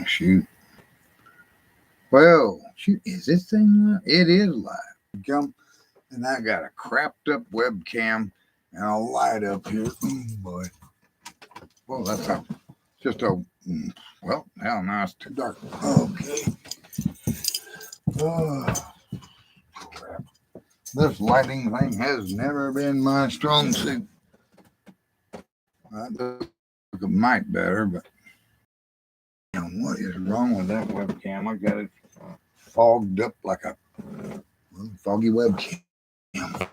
Shoot. Well, shoot, is this thing live? It is live. Come, and I got a crapped up webcam and a light up here. Oh boy. Well, that's just a. Well, hell, now it's too dark. Okay. Oh, crap. This lighting thing has never been my strong suit. That does look a mite better, but what is wrong with that webcam? I got it fogged up like a foggy webcam. This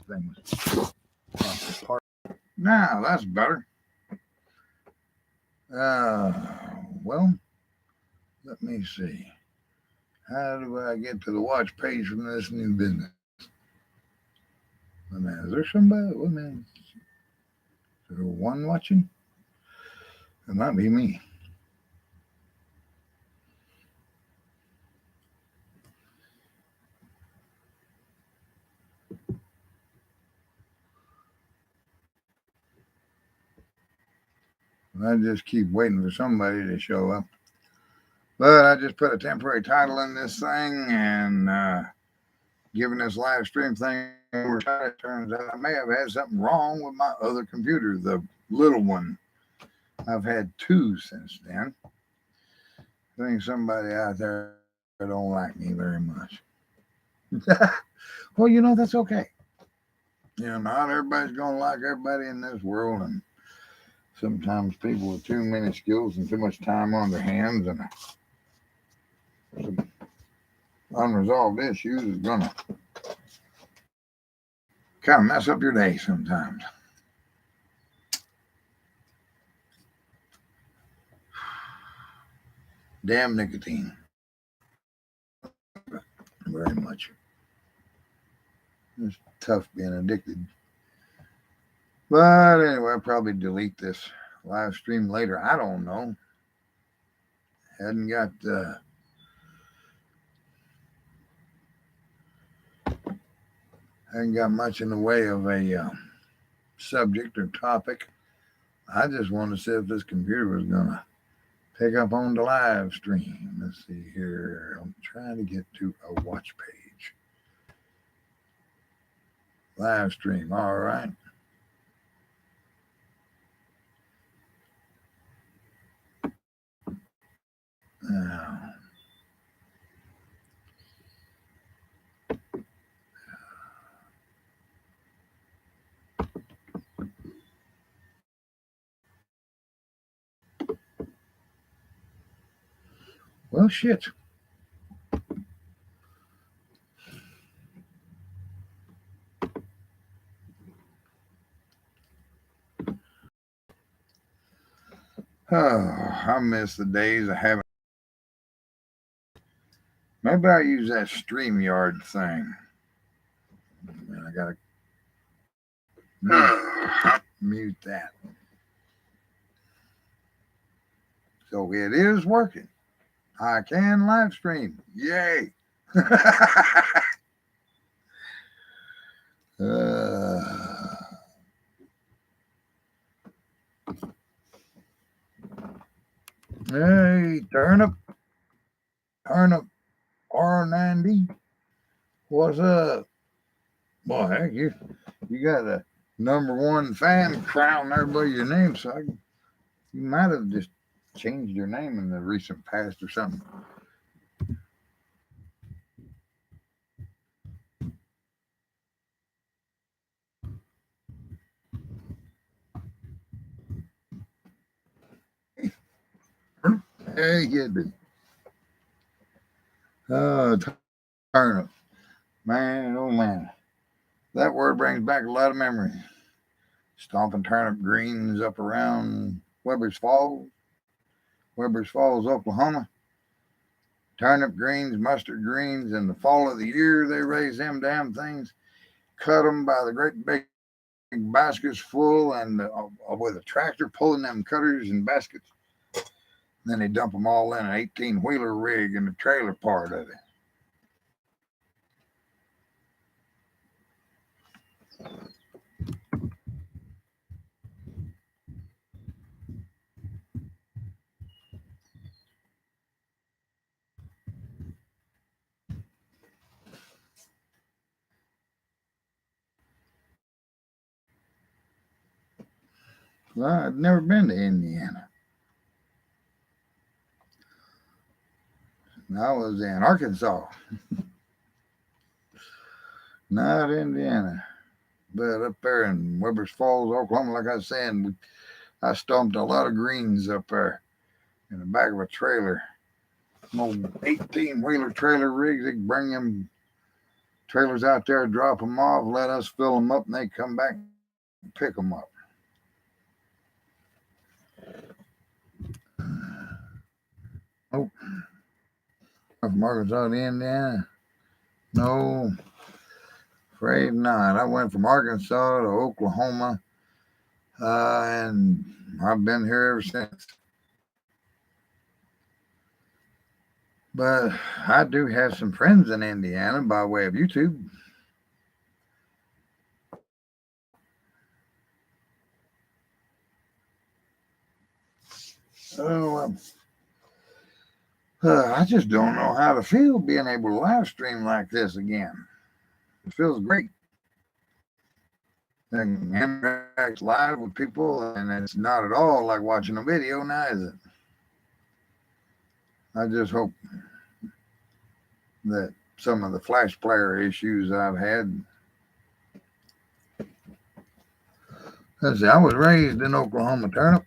thing was apart. Now that's better. Well, let me see. How do I get to the watch page from this new business? Wait a minute, is there somebody? Wait a minute. Is there one watching? It might be me. I just keep waiting for somebody to show up. But I just put a temporary title in this thing, and given this live stream thing, it turns out I may have had something wrong with my other computer, the little one. I've had two since then. I think somebody out there don't like me very much. Well, that's okay. Not everybody's going to like everybody in this world, and sometimes people with too many skills and too much time on their hands and some unresolved issues is going to kind of mess up your day sometimes. Damn nicotine. Very much. It's tough being addicted. But anyway, I'll probably delete this live stream later. I don't know. Hadn't got much in the way of a subject or topic. I just wanted to see if this computer was going to pick up on the live stream. Let's see here. I'm trying to get to a watch page. Live stream. All right. Now. Well, shit. Oh, I miss the days of having. Maybe I use that StreamYard thing. Man, I gotta mute that. So it is working. I can live stream. Yay! Hey, Turnip R90. What's up? Boy, heck, you got a #1 fan crown there by your name, so you might have just changed your name in the recent past or something. Hey, you did. Turnip. Man, oh man. That word brings back a lot of memories. Stomping turnip greens up around Weber's Falls, Oklahoma. Turnip greens, mustard greens. In the fall of the year, they raise them damn things. Cut them by the great big baskets full, and with a tractor pulling them cutters and baskets. Then they dump them all in an 18-wheeler rig in the trailer part of it. Well, I've never been to Indiana. I was in Arkansas, not Indiana. But up there in Weber's Falls, Oklahoma, like I was saying, I stomped a lot of greens up there in the back of a trailer. An old 18-wheeler trailer rigs. They bring them trailers out there, drop them off, let us fill them up, and they come back and pick them up. Oh, from Arkansas to Indiana? No, afraid not. I went from Arkansas to Oklahoma, and I've been here ever since. But I do have some friends in Indiana by way of YouTube. So I just don't know how to feel being able to live stream like this again. It feels great. I can interact live with people, and it's not at all like watching a video now, is it? I just hope that some of the Flash Player issues I've had. Let's see, I was raised in Oklahoma, Turnip.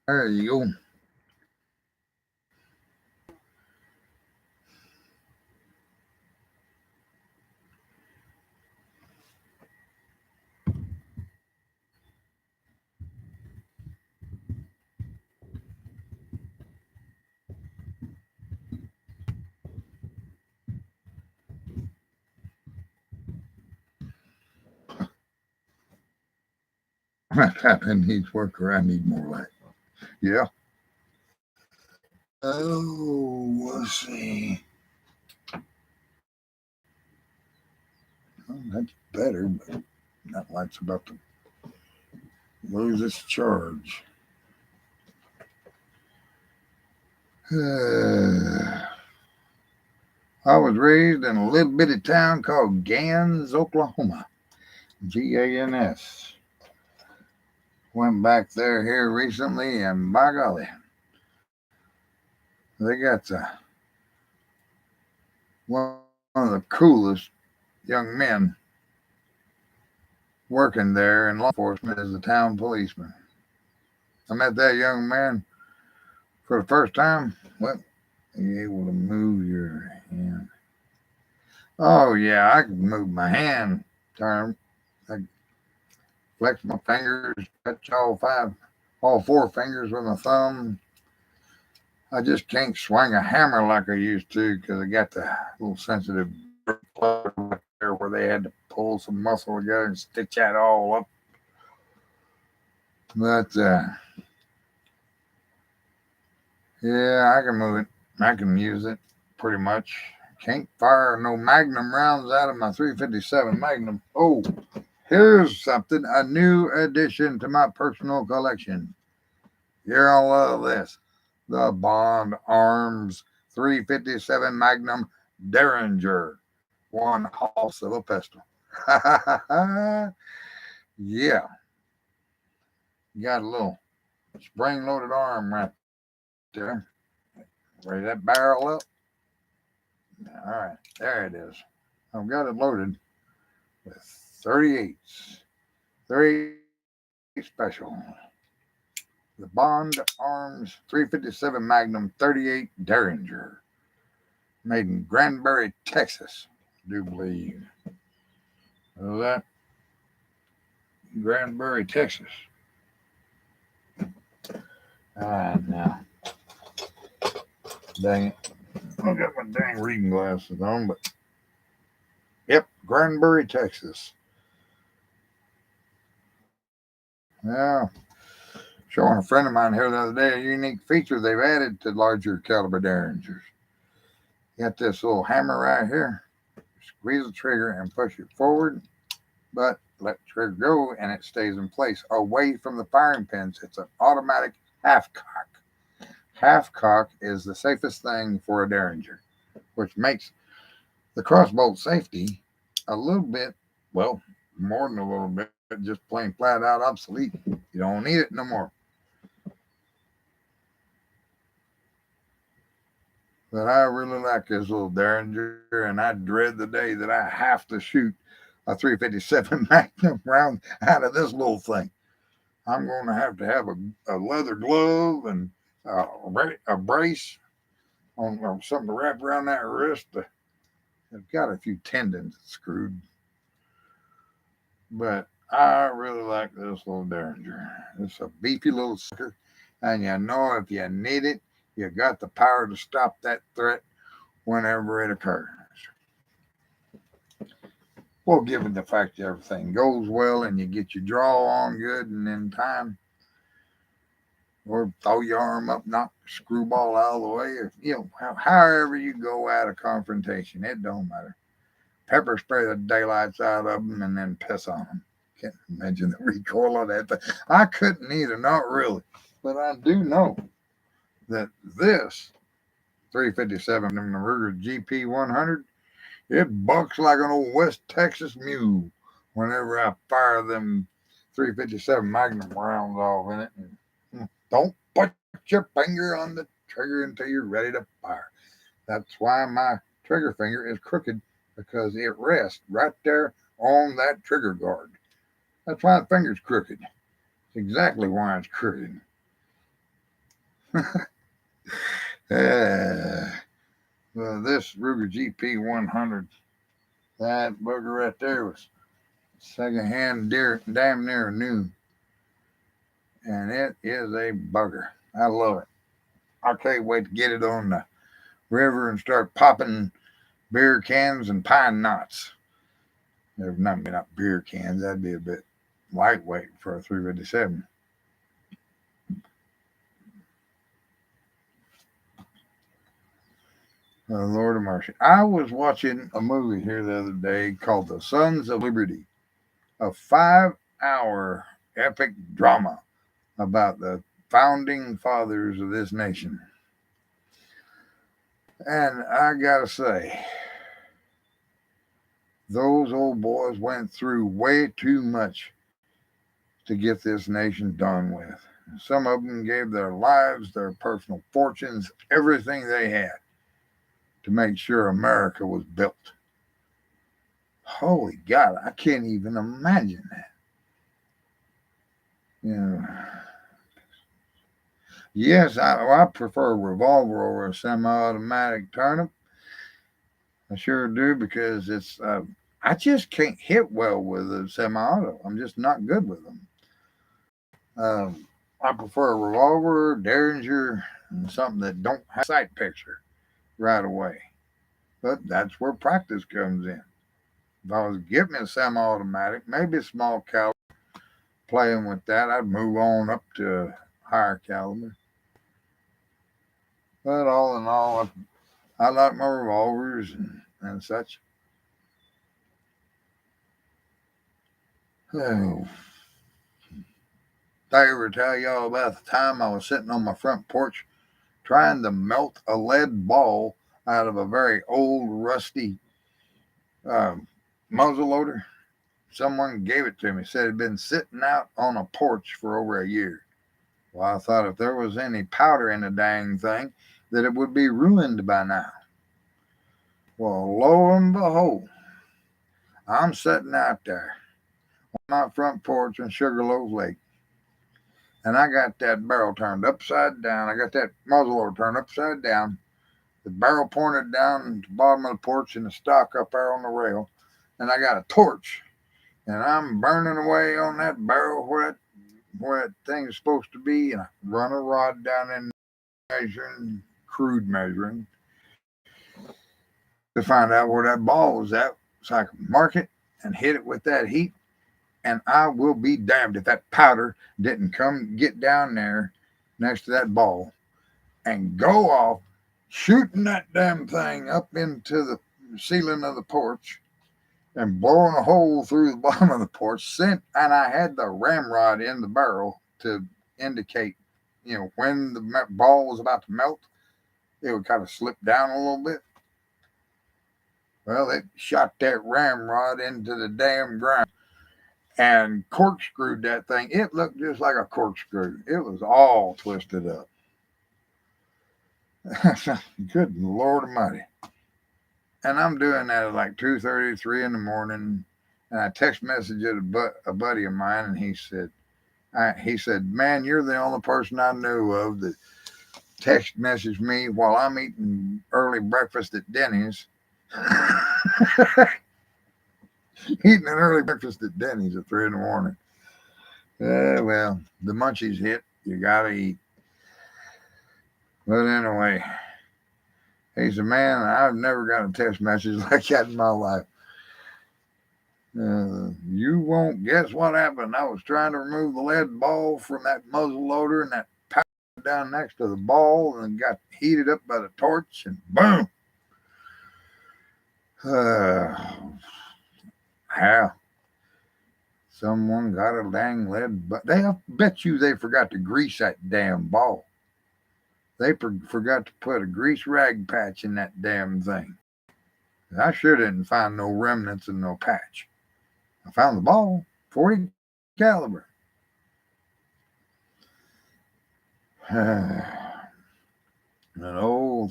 There you go. My tapping needs work, or I need more light. Yeah. Oh, let's see. Well, that's better, but that light's about to lose its charge. I was raised in a little bitty town called Gans, Oklahoma. Gans. Went back there here recently, and by golly, they got one of the coolest young men working there in law enforcement as the town policeman. I met that young man for the first time. What? Are you able to move your hand? Oh, yeah, I can move my hand. I flex my fingers, touch all four fingers with my thumb. I just can't swing a hammer like I used to because I got the little sensitive right there where they had to pull some muscle together and stitch that all up. But yeah, I can move it. I can use it pretty much. Can't fire no Magnum rounds out of my 357 Magnum. Oh, here's something, a new addition to my personal collection. You're gonna love this. The Bond Arms 357 Magnum Derringer. One hoss of a pistol. Yeah. Got a little spring-loaded arm right there. Raise that barrel up. All right, there it is. I've got it loaded with 38s. 38 special. The Bond Arms 357 Magnum 38 Derringer. Made in Granbury, Texas, I do believe. Know that? Granbury, Texas. Now. Dang it. I got my dang reading glasses on, but yep, Granbury, Texas. Yeah, showing a friend of mine here the other day a unique feature they've added to larger caliber derringers. You got this little hammer right here. Squeeze the trigger and push it forward, but let the trigger go and it stays in place away from the firing pins. It's an automatic half cock. Half cock is the safest thing for a derringer, which makes the crossbow safety a little bit, well, more than a little bit, just plain flat out obsolete. You don't need it no more. But I really like this little derringer, and I dread the day that I have to shoot a 357 Magnum round out of this little thing. I'm going to have a leather glove and a brace on or something to wrap around that wrist. I've got a few tendons screwed, but I really like this little derringer. It's a beefy little sucker, and you know if you need it, you got the power to stop that threat whenever it occurs. Well, given the fact that everything goes well and you get your draw on good and in time, or throw your arm up, knock the screwball out of the way, or however you go at a confrontation, it don't matter. Pepper spray the daylights out of them and then piss on them. Can't imagine the recoil of that thing. I couldn't either, not really, but I do know that this 357 in the Ruger GP 100, it bucks like an old West Texas mule whenever I fire them 357 Magnum rounds off in it. And don't put your finger on the trigger until you're ready to fire. That's why my trigger finger is crooked, because it rests right there on that trigger guard. That's why the finger's crooked. It's exactly why it's crooked. Well, this Ruger GP 100, that bugger right there was secondhand, damn near new, and it is a bugger. I love it. I can't wait to get it on the river and start popping beer cans and pine knots. There's not beer cans. That'd be a bit lightweight for a 357. Lord of mercy. I was watching a movie here the other day called The Sons of Liberty, a 5-hour epic drama about the founding fathers of this nation. And I gotta say, those old boys went through way too much to get this nation done with. Some of them gave their lives, their personal fortunes, everything they had to make sure America was built. Holy God, I can't even imagine that. You know, yes, I prefer a revolver over a semi-automatic Turnip. I sure do, because it's I just can't hit well with a semi-auto. I'm just not good with them. I prefer a revolver, Derringer, and something that don't have sight picture right away. But that's where practice comes in. If I was getting a semi-automatic, maybe a small caliber, playing with that, I'd move on up to a higher caliber. But all in all, I like my revolvers and such. Oh, did I ever tell y'all about the time I was sitting on my front porch trying to melt a lead ball out of a very old, rusty muzzle loader? Someone gave it to me, said it had been sitting out on a porch for over a year. Well, I thought if there was any powder in the dang thing, that it would be ruined by now. Well, lo and behold, I'm sitting out there on my front porch in Sugarloaf Lake, and I got that barrel turned upside down. I got that muzzleloader turned upside down, the barrel pointed down to the bottom of the porch and the stock up there on the rail, and I got a torch, and I'm burning away on that barrel where that thing is supposed to be, and I run a rod down in crude measuring, to find out where that ball was at, so I could mark it and hit it with that heat. And I will be damned if that powder didn't come get down there next to that ball and go off, shooting that damn thing up into the ceiling of the porch and blowing a hole through the bottom of the porch. And I had the ramrod in the barrel to indicate, when the ball was about to melt, it would kind of slip down a little bit. Well, it shot that ramrod into the damn ground and corkscrewed that thing. It looked just like a corkscrew. It was all twisted up. Good Lord Almighty. And I'm doing that at like 2:30, 3 in the morning. And I text messaged a buddy of mine, and he said, man, you're the only person I knew of that text messaged me while I'm eating early breakfast at Denny's. Eating an early breakfast at Denny's at 3 in the morning. Well, the munchies hit. You got to eat. But anyway, he said, man, I've never got a text message like that in my life. You won't guess what happened. I was trying to remove the lead ball from that muzzle loader, and that powder down next to the ball and got heated up by the torch, and boom. How? Someone got a dang lead, but I bet you they forgot to grease that damn ball. They forgot to put a grease rag patch in that damn thing. I sure didn't find no remnants and no patch. I found the ball, 40 caliber. And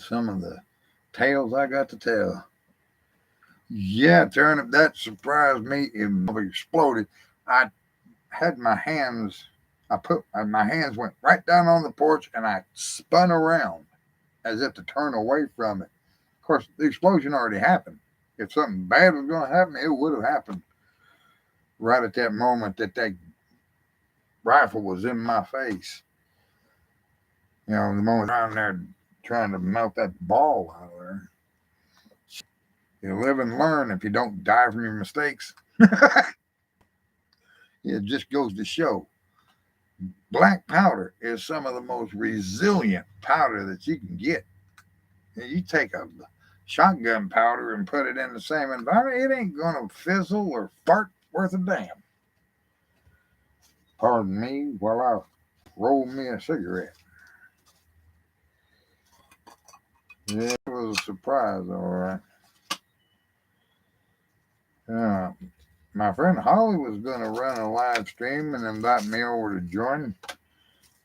some of the tales I got to tell. Yeah, Turnip, that surprised me. It exploded. I had my hands, my hands went right down on the porch, and I spun around as if to turn away from it. Of course, the explosion already happened. If something bad was going to happen, it would have happened right at that moment that rifle was in my face. The moment I'm there trying to melt that ball out of there. You live and learn if you don't die from your mistakes. It just goes to show. Black powder is some of the most resilient powder that you can get. You take a shotgun powder and put it in the same environment, it ain't going to fizzle or fart worth a damn. Pardon me while I roll me a cigarette. Yeah, it was a surprise, all right. My friend Holly was going to run a live stream and invite me over to join.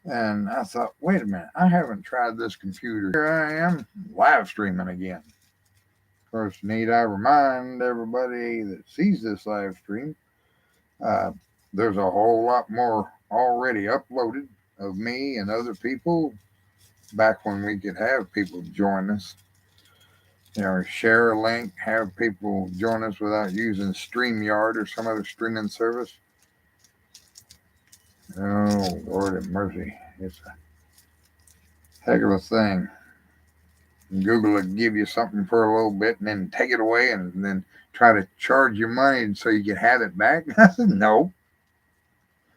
And I thought, wait a minute, I haven't tried this computer. Here I am, live streaming again. First, need I remind everybody that sees this live stream, there's a whole lot more already uploaded of me and other people back when we could have people join us. Share a link, have people join us without using StreamYard or some other streaming service. Oh, Lord have mercy. It's a heck of a thing. Google will give you something for a little bit and then take it away and then try to charge you money so you can have it back. I said, no.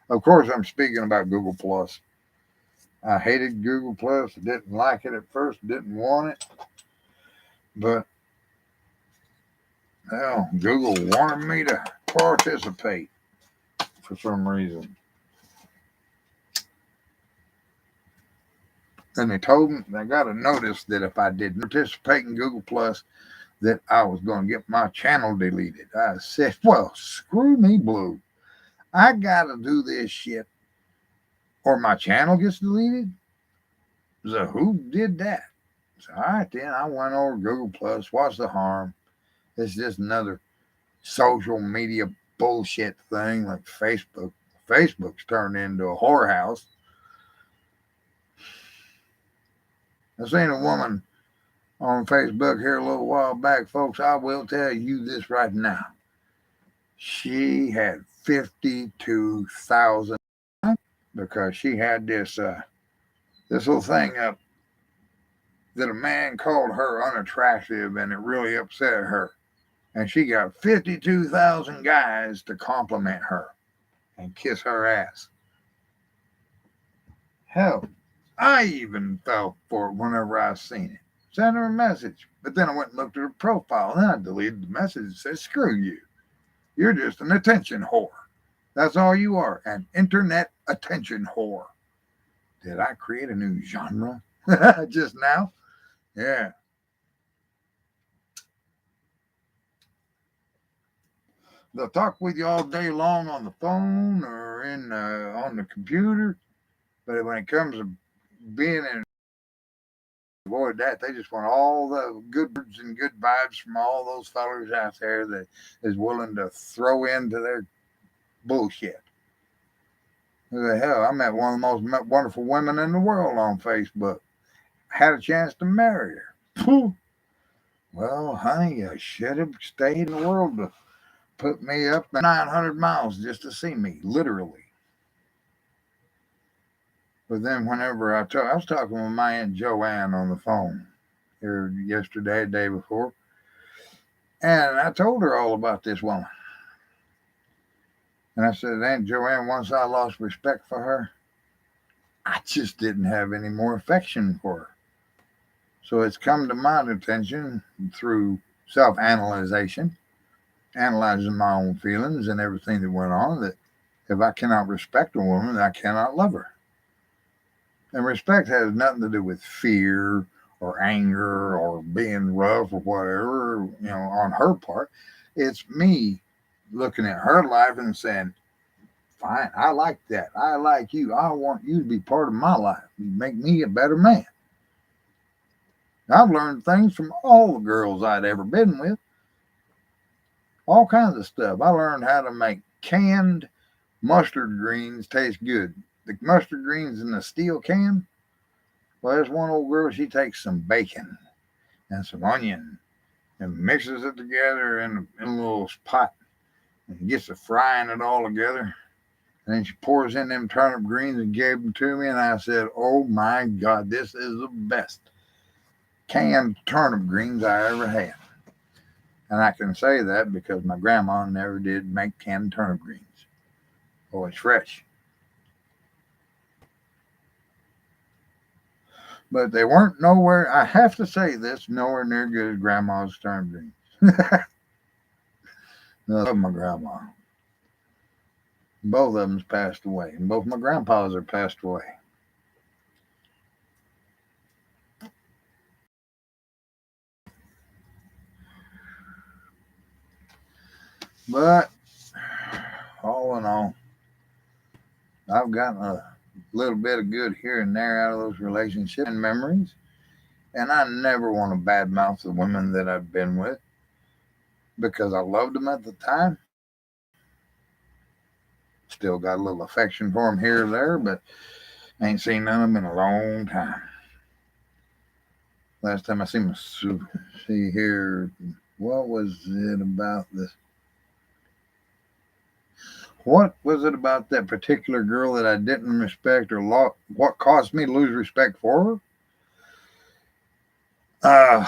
Of course, I'm speaking about Google Plus. I hated Google Plus. Didn't like it at first. Didn't want it. But, Google wanted me to participate for some reason. And they told me, I got a notice that if I didn't participate in Google Plus, that I was going to get my channel deleted. I said, well, screw me blue. I got to do this shit or my channel gets deleted. So who did that? So, all right, then I went over Google Plus. What's the harm? It's just another social media bullshit thing like Facebook. Facebook's turned into a whorehouse. I seen a woman on Facebook here a little while back, folks. I will tell you this right now. She had 52,000 because she had this little thing up that a man called her unattractive, and it really upset her. And she got 52,000 guys to compliment her. and kiss her ass. Hell, I even fell for it whenever I seen it. Sent her a message, but then I went and looked at her profile, and I deleted the message and said, "Screw you. You're just an attention whore. That's all you are, an internet attention whore." Did I create a new genre just now? Yeah. They'll talk with you all day long on the phone or on the computer, but when it comes to being in, avoid that. They just want all the good words and good vibes from all those fellas out there that is willing to throw into their bullshit. Who the hell? I met one of the most wonderful women in the world on Facebook. Had a chance to marry her. Phew. Well, honey, you should have stayed in the world to put me up 900 miles just to see me, literally. But then whenever I was talking with my Aunt Joanne on the phone here yesterday, the day before, and I told her all about this woman. And I said, "Aunt Joanne, once I lost respect for her, I just didn't have any more affection for her. So it's come to my attention through self-analyzation, analyzing my own feelings and everything that went on, that if I cannot respect a woman, I cannot love her. And respect has nothing to do with fear or anger or being rough or whatever, on her part. It's me looking at her life and saying, fine, I like that. I like you. I want you to be part of my life. You make me a better man. I've learned things from all the girls I'd ever been with. All kinds of stuff. I learned how to make canned mustard greens taste good. The mustard greens in the steel can. Well, there's one old girl, she takes some bacon and some onion and mixes it together in a little pot and gets to frying it all together. And then she pours in them turnip greens and gave them to me. And I said, oh my God, this is the best canned turnip greens I ever had. And I can say that because my grandma never did make canned turnip greens. Oh, it's fresh. But they weren't nowhere, I have to say this, nowhere near good as grandma's turnip greens. I love my grandma. Both of them's passed away, and both my grandpas are passed away. But all in all, I've gotten a little bit of good here and there out of those relationships and memories. And I never want to badmouth the women that I've been with because I loved them at the time. Still got a little affection for them here or there, but ain't seen none of them in a long time. Last time I seen them, see here, what was it about this? What was it about that particular girl that I didn't respect or what caused me to lose respect for her?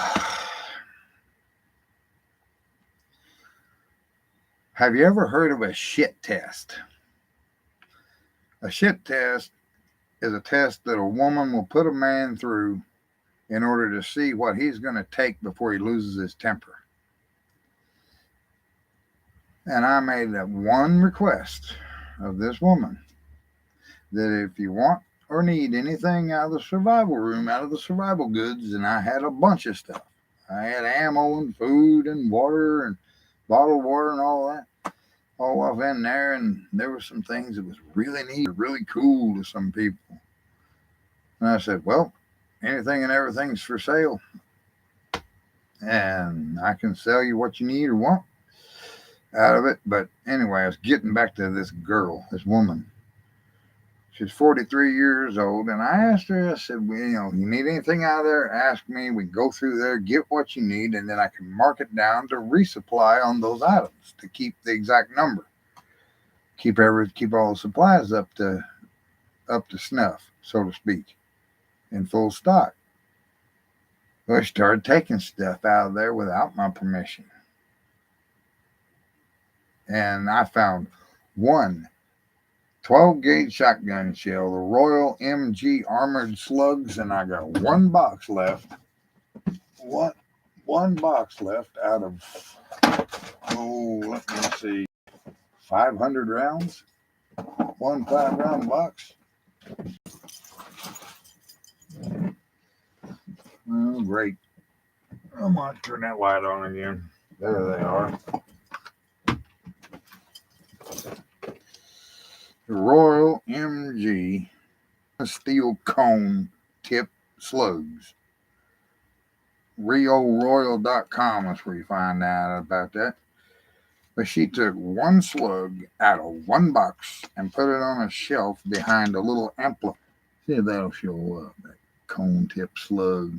Have you ever heard of a shit test? A shit test is a test that a woman will put a man through in order to see what he's going to take before he loses his temper. And I made that one request of this woman, that if you want or need anything out of the survival room, out of the survival goods, and I had a bunch of stuff. I had ammo and food and water and bottled water and all that. All off in there, and there were some things that was really neat, really cool to some people. And I said, well, anything and everything's for sale. And I can sell you what you need or want out of it. But anyway, I was getting back to this girl, this woman. She's 43 years old. And I asked her, I said, well, you need anything out of there, ask me. We go through there, get what you need, and then I can mark it down to resupply on those items to keep the exact number. Keep all the supplies up to snuff, so to speak, in full stock. Well, she started taking stuff out of there without my permission. And I found one 12 gauge shotgun shell, the Royal MG armored slugs, and I got one box left. One box left out of, let me see, 500 rounds. One 5-round box. Oh, great. I might turn that light on again. There they are. The Royal MG steel cone tip slugs. RioRoyal.com is where you find out about that. But she took one slug out of one box and put it on a shelf behind a little amplifier. See if that'll show up, that cone tip slug.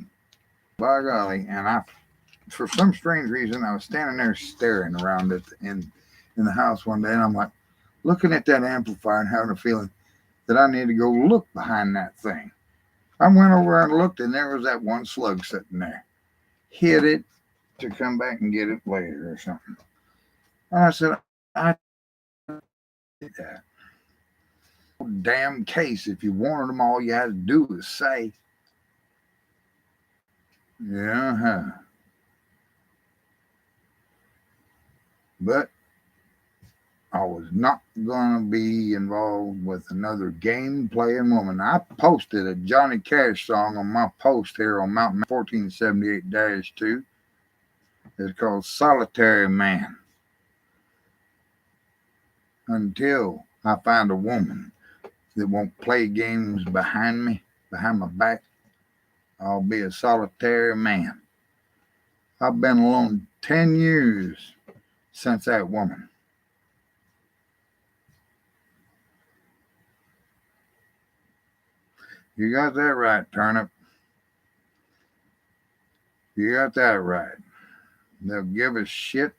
By golly, and for some strange reason, I was standing there staring around it in the house one day, and I'm like, looking at that amplifier and having a feeling that I need to go look behind that thing. I went over and looked, and there was that one slug sitting there. Hit it to come back and get it later or something. And I said, I did that. Damn case. If you wanted them, all you had to do was say, yeah. But I was not going to be involved with another game-playing woman. I posted a Johnny Cash song on my post here on Mountain 1478-2. It's called Solitary Man. Until I find a woman that won't play games behind me, behind my back, I'll be a solitary man. I've been alone 10 years since that woman. You got that right, Turnip. You got that right. They'll give us shit,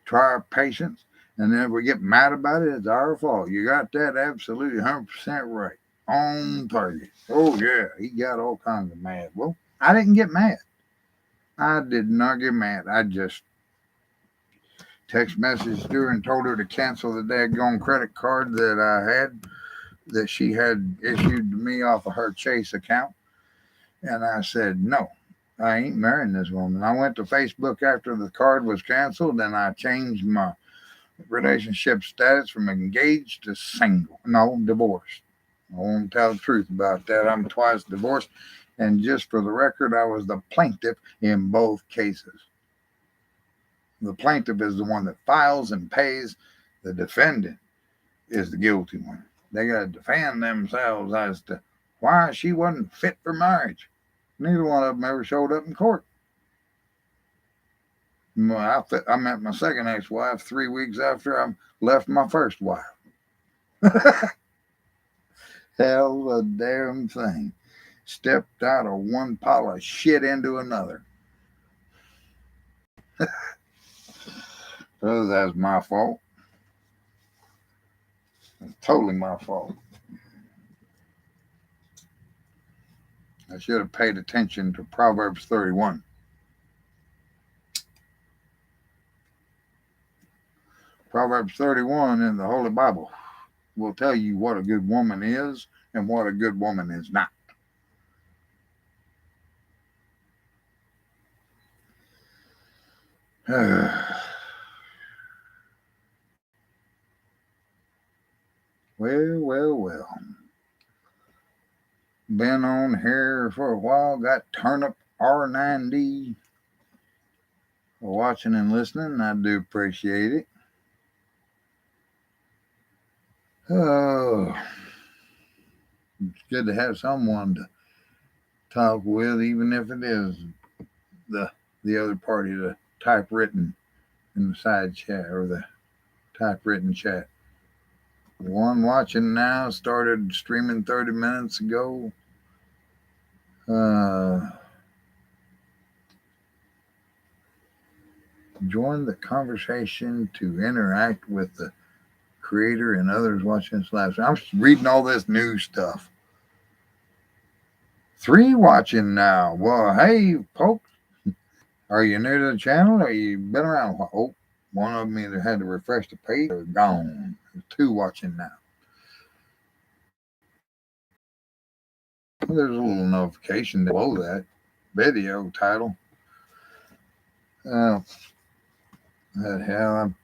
try our patience, and then if we get mad about it, it's our fault. You got that absolutely 100% right. On target. Oh, yeah, he got all kinds of mad. Well, I didn't get mad. I did not get mad. I just text messaged her and told her to cancel the daggone credit card that she had issued to me off of her Chase account. And I said, no, I ain't marrying this woman. I went to Facebook after the card was canceled, and I changed my relationship status from engaged to single. No, divorced. I won't tell the truth about that. I'm twice divorced. And just for the record, I was the plaintiff in both cases. The plaintiff is the one that files and pays. The defendant is the guilty one. They got to defend themselves as to why she wasn't fit for marriage. Neither one of them ever showed up in court. I met my second ex-wife 3 weeks after I left my first wife. Hell of a damn thing. Stepped out of one pile of shit into another. So that's my fault. It's totally my fault. I should have paid attention to Proverbs 31. Proverbs 31 in the Holy Bible will tell you what a good woman is and what a good woman is not. Well. Been on here for a while. Got Turnip R9D for watching and listening. I do appreciate it. Oh, it's good to have someone to talk with, even if it is the other party, the typewritten in the side chat or the typewritten chat. The one watching now started streaming 30 minutes ago. Join the conversation to interact with the creator and others watching this live. So I'm reading all this new stuff. 3 watching now. Well, hey, folks. Are you new to the channel or you been around? Oh, one of them either had to refresh the page or gone. There's 2 watching now. There's a little notification below that video title. Uh, that hell,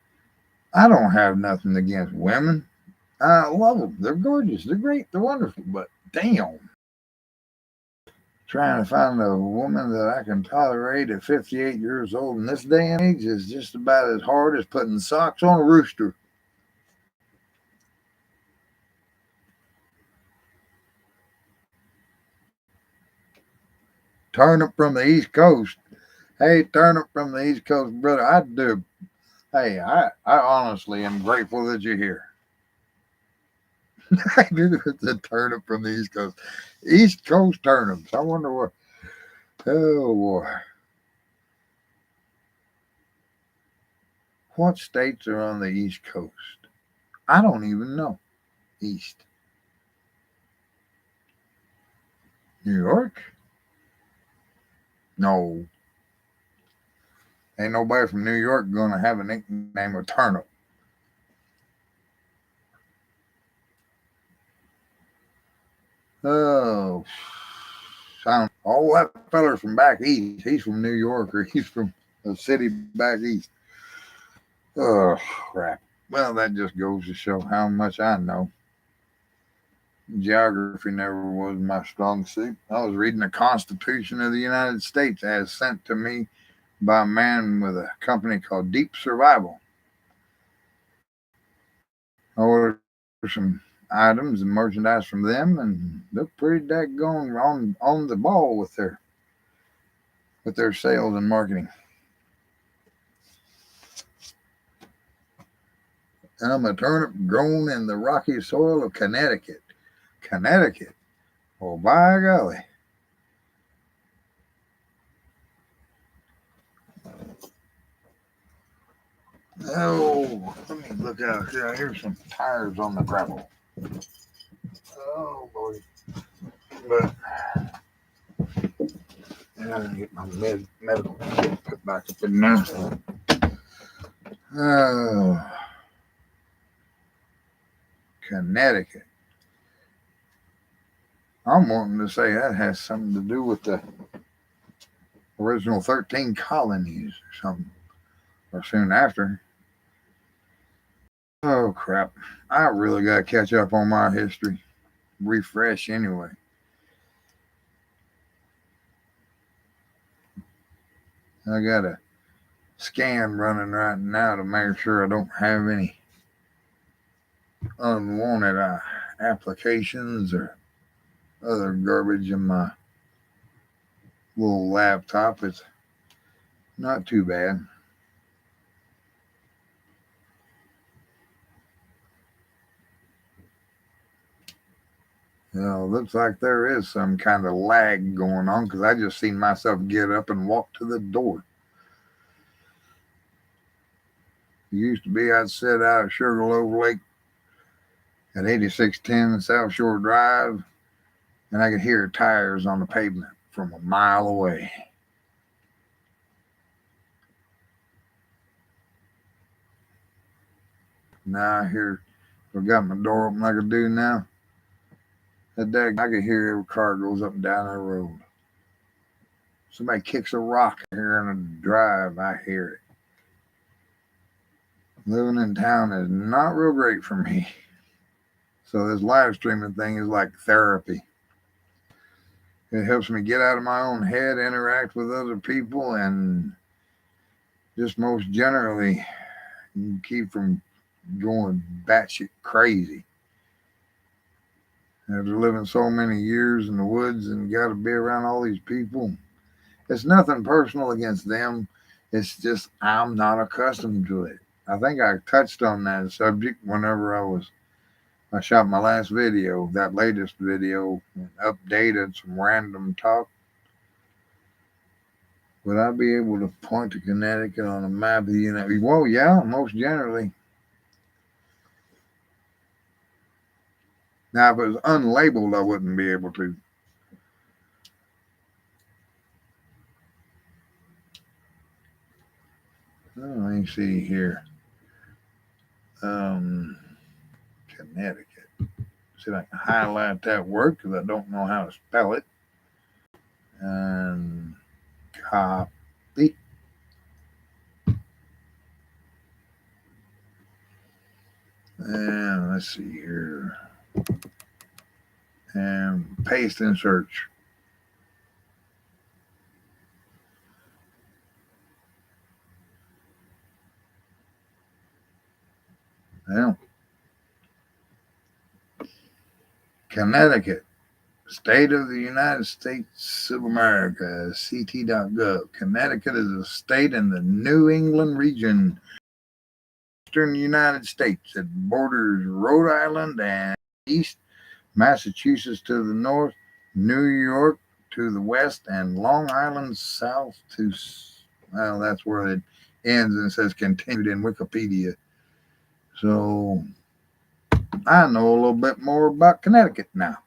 I don't have nothing against women. I love them. They're gorgeous. They're great. They're wonderful. But damn, trying to find a woman that I can tolerate at 58 years old in this day and age is just about as hard as putting socks on a rooster. Turnip from the East Coast. Hey, Turnip from the East Coast, brother. I do. Hey, I honestly am grateful that you're here. I do. It's a turnip from the East Coast. East Coast turnips. I wonder what. Oh, boy. What states are on the East Coast? I don't even know. East. New York? No. Ain't nobody from New York going to have a nickname of Turnip. Oh, sound. Oh, that feller's from back east. He's from New York or he's from a city back east. Oh, crap. Well, that just goes to show how much I know. Geography never was my strong suit. I was reading the Constitution of the United States as sent to me by a man with a company called Deep Survival. I ordered some items and merchandise from them, and they're pretty daggone on the ball with their sales and marketing. And I'm a turnip grown in the rocky soil of Connecticut. Connecticut. Oh, by golly. Oh, let me look out here. I hear some tires on the gravel. Oh, boy. But I gotta get my medical kit put back up in there. Oh, Connecticut. I'm wanting to say that has something to do with the original 13 colonies or something, or soon after. Oh, crap. I really got to catch up on my history. Refresh anyway. I got a scan running right now to make sure I don't have any unwanted applications or other garbage in my little laptop. It's not too bad. Looks like there is some kind of lag going on because I just seen myself get up and walk to the door. It used to be I'd sit out at Sugarloaf Lake at 8610 South Shore Drive, and I could hear tires on the pavement from a mile away. Now I hear, if I got my door open like I do now, that day I could hear every car goes up and down that road. Somebody kicks a rock here in the drive, I hear it. Living in town is not real great for me. So this live streaming thing is like therapy. It helps me get out of my own head, interact with other people, and just most generally keep from going batshit crazy. After living so many years in the woods and got to be around all these people, it's nothing personal against them. It's just I'm not accustomed to it. I think I touched on that subject whenever I shot my last video, that latest video, and updated some random talk. Would I be able to point to Connecticut on a map of the United? Well, yeah, most generally. Now, if it was unlabeled, I wouldn't be able to. Let me see here. Connecticut. See if I can highlight that word because I don't know how to spell it. And copy. And let's see here. And paste and search. Well, Connecticut, State of the United States of America, ct.gov. Connecticut is a state in the New England region, eastern United States. It borders Rhode Island and east, Massachusetts to the north, New York to the west, and Long Island south to, well, that's where it ends and says continued in Wikipedia. So I know a little bit more about Connecticut now.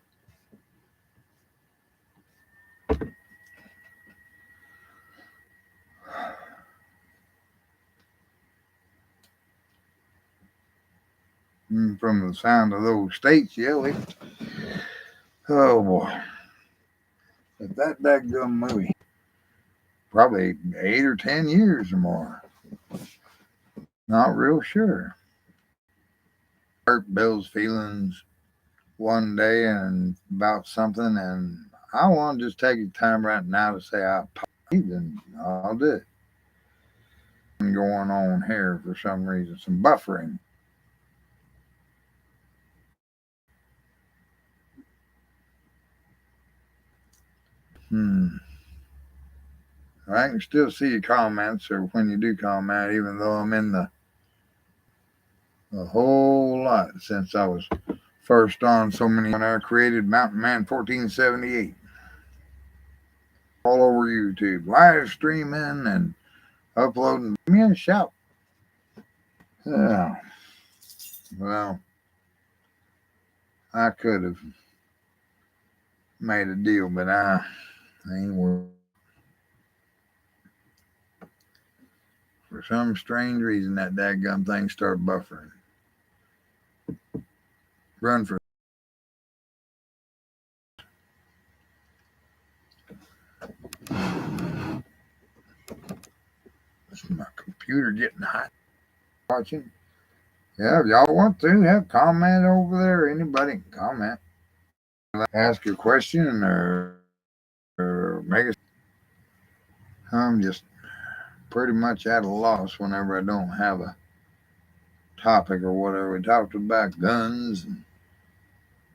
From the sound of those states, yeah, oh boy. But that daggum movie, probably 8 or 10 years or more. Not real sure. Hurt Bill's feelings one day and about something, and I want to just take the time right now to say I apologize, and I'll do it. Going on here for some reason, some buffering. I can still see your comments, or when you do comment, even though I'm in a whole lot since I was first on so many when I created Mountain Man 1478. All over YouTube, live streaming and uploading. Give me a shout. Yeah. Well, I could have made a deal, but I ain't worth. For some strange reason, that dadgum thing started buffering. Run for. Is my computer getting hot? Watching. Yeah, if y'all want to, have comment over there. Anybody can comment. Ask a question or make a. I'm just pretty much at a loss whenever I don't have a topic or whatever. We talked about guns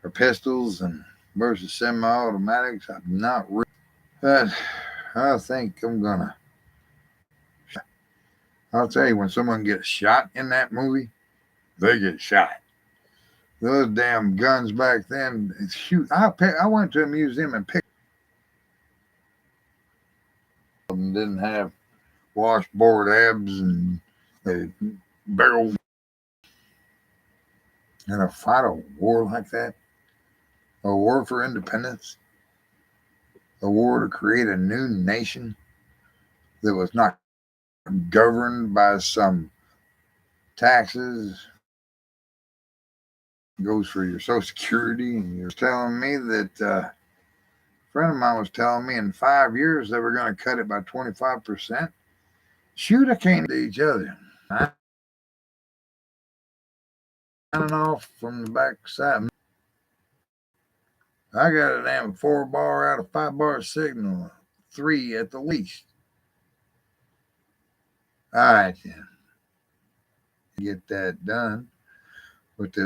or pistols and versus semi-automatics. I'm not really, but I think I'm gonna. I'll tell you, when someone gets shot in that movie, they get shot. Those damn guns back then, shoot! I went to a museum and picked them. Didn't have washboard abs and a barrel. And a fight a war like that, a war for independence, a war to create a new nation that was not governed by some taxes, goes for your Social Security. And you're telling me that a friend of mine was telling me in 5 years they were going to cut it by 25%. Shoot, I can't to each other. I'm off from the back side. I got a damn 4-bar out of 5-bar signal, 3 at the least. All right, then. Get that done with this